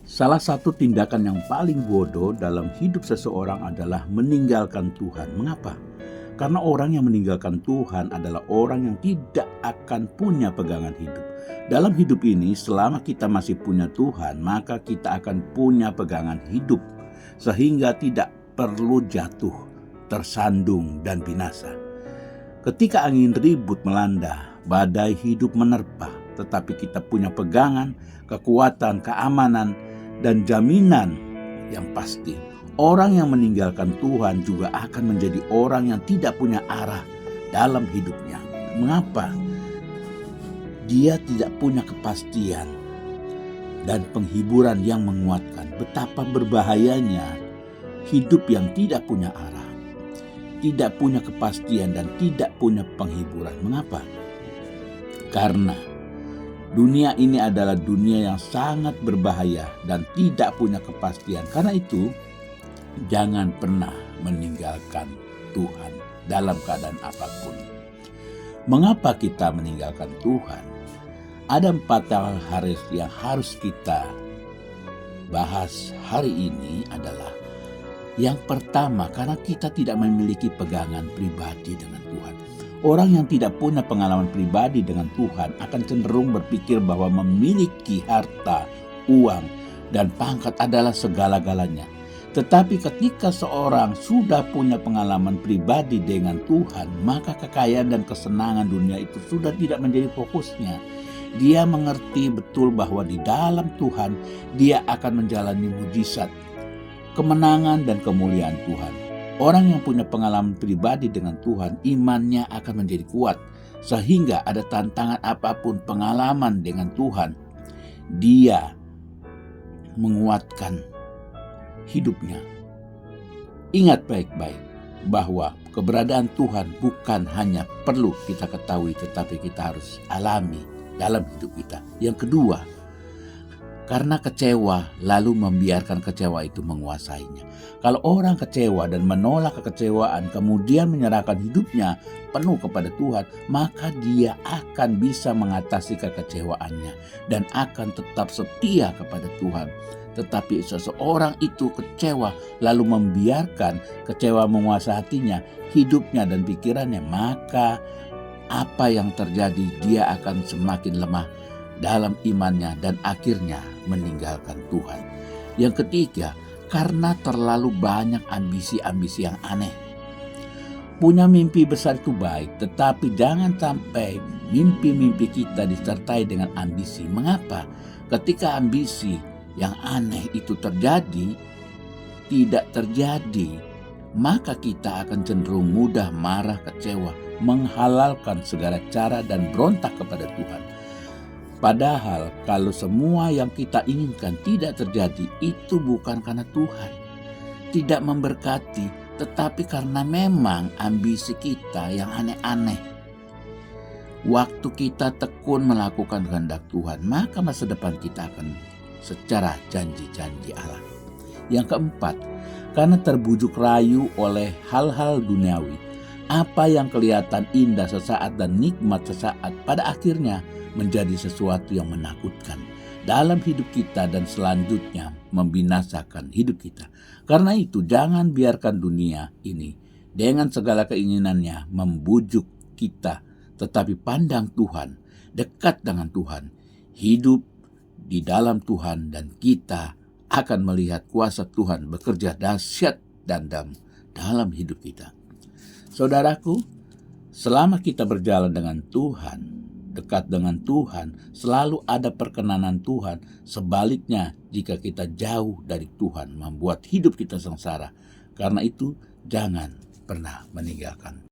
Salah satu tindakan yang paling bodoh dalam hidup seseorang adalah meninggalkan Tuhan. Mengapa? Karena orang yang meninggalkan Tuhan adalah orang yang tidak akan punya pegangan hidup. Dalam hidup ini, selama kita masih punya Tuhan, maka kita akan punya pegangan hidup, sehingga tidak perlu jatuh, tersandung, dan binasa. Ketika angin ribut melanda, badai hidup menerpa, tetapi kita punya pegangan, kekuatan, keamanan, dan jaminan yang pasti. Orang yang meninggalkan Tuhan juga akan menjadi orang yang tidak punya arah dalam hidupnya. Mengapa? Dia tidak punya kepastian dan penghiburan yang menguatkan. Betapa berbahayanya hidup yang tidak punya arah, tidak punya kepastian, dan tidak punya penghiburan. Mengapa? Karena dunia ini adalah dunia yang sangat berbahaya dan tidak punya kepastian. Karena itu, jangan pernah meninggalkan Tuhan dalam keadaan apapun. Mengapa kita meninggalkan Tuhan? Ada 4 hal yang harus kita bahas hari ini adalah yang pertama, karena kita tidak memiliki pegangan pribadi dengan Tuhan. Orang yang tidak punya pengalaman pribadi dengan Tuhan akan cenderung berpikir bahwa memiliki harta, uang, dan pangkat adalah segala-galanya. Tetapi ketika seorang sudah punya pengalaman pribadi dengan Tuhan, maka kekayaan dan kesenangan dunia itu sudah tidak menjadi fokusnya. Dia mengerti betul bahwa di dalam Tuhan dia akan menjalani mujizat, kemenangan, dan kemuliaan Tuhan. Orang yang punya pengalaman pribadi dengan Tuhan, imannya akan menjadi kuat. Sehingga ada tantangan apapun, pengalaman dengan Tuhan, dia menguatkan hidupnya. Ingat baik-baik bahwa keberadaan Tuhan bukan hanya perlu kita ketahui, tetapi kita harus alami dalam hidup kita. Yang kedua, karena kecewa lalu membiarkan kecewa itu menguasainya. Kalau orang kecewa dan menolak kekecewaan, kemudian menyerahkan hidupnya penuh kepada Tuhan, maka dia akan bisa mengatasi kekecewaannya dan akan tetap setia kepada Tuhan. Tetapi seseorang itu kecewa lalu membiarkan kecewa menguasai hatinya, hidupnya, dan pikirannya, maka apa yang terjadi? Dia akan semakin lemah dalam imannya dan akhirnya meninggalkan Tuhan. Yang ketiga, karena terlalu banyak ambisi-ambisi yang aneh. Punya mimpi besar itu baik, tetapi jangan sampai mimpi-mimpi kita disertai dengan ambisi. Mengapa? Ketika ambisi yang aneh itu tidak terjadi, maka kita akan cenderung mudah marah, kecewa, menghalalkan segala cara, dan berontak kepada Tuhan. Padahal kalau semua yang kita inginkan tidak terjadi, itu bukan karena Tuhan tidak memberkati, tetapi karena memang ambisi kita yang aneh-aneh. Waktu kita tekun melakukan kehendak Tuhan, maka masa depan kita akan secara janji-janji Allah. Yang keempat, karena terbujuk rayu oleh hal-hal duniawi. Apa yang kelihatan indah sesaat dan nikmat sesaat pada akhirnya menjadi sesuatu yang menakutkan dalam hidup kita dan selanjutnya membinasakan hidup kita. Karena itu jangan biarkan dunia ini dengan segala keinginannya membujuk kita, tetapi pandang Tuhan, dekat dengan Tuhan, hidup di dalam Tuhan, dan kita akan melihat kuasa Tuhan bekerja dahsyat dan dalam hidup kita. Saudaraku, selama kita berjalan dengan Tuhan, dekat dengan Tuhan, selalu ada perkenanan Tuhan. Sebaliknya, jika kita jauh dari Tuhan, membuat hidup kita sengsara. Karena itu, jangan pernah meninggalkan